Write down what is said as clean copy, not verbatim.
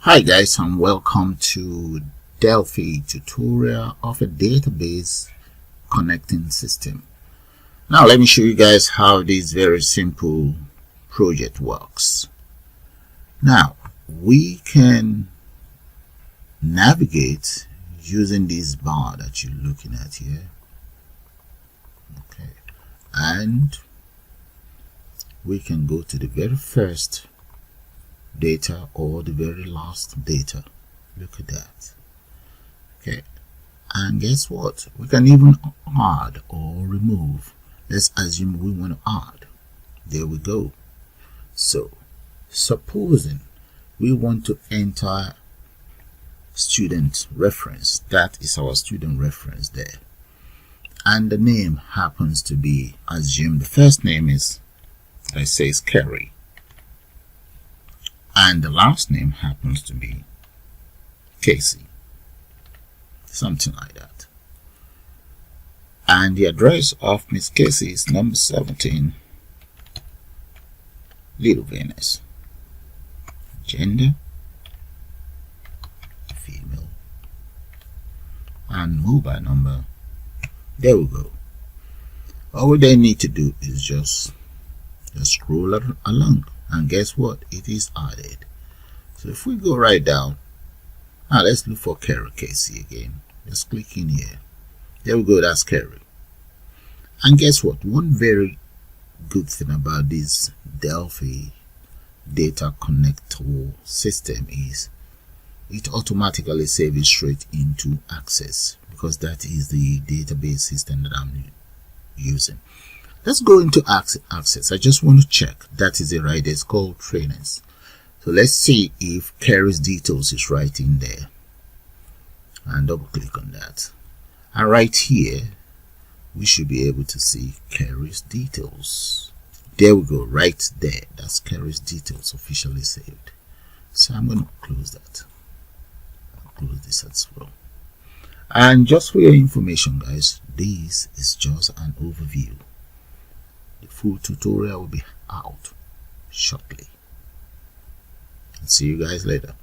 Hi guys, and welcome to Delphi tutorial of a database connecting system. Now let me show you guys how this very simple project works. Now we can navigate using this bar that you're looking at here. Okay, and we can go to the very first data or the very last data. Look at that. Okay, and guess what, we can even add or remove. Let's assume we want to add. There we go. So supposing we want to enter student reference, that is our student reference there, and the name happens to be, assume the first name is, let's say, is Kerry, and the last name happens to be Casey, something like that. And the address of Miss Casey is number 17, Little Venice. Gender, female, and mobile number. There we go. All they need to do is just scroll along, and guess what, it is added. So if we go right down, now let's look for Kerry Casey again. Let's click in here. There we go, that's Kerry. And guess what, one very good thing about this Delphi data connector system is it automatically saves it straight into Access, because that is the database system that I'm using. Let's go into Access. I just want to check that is it right. It's called trainers. So let's see if Kerry's details is right in there, and double click on that, and right here we should be able to see Kerry's details. There we go, right there. That's Kerry's details officially saved. So I'm going to close that. I'll close this as well. And just for your information guys, this is just an overview. The full tutorial will be out shortly. See you guys later.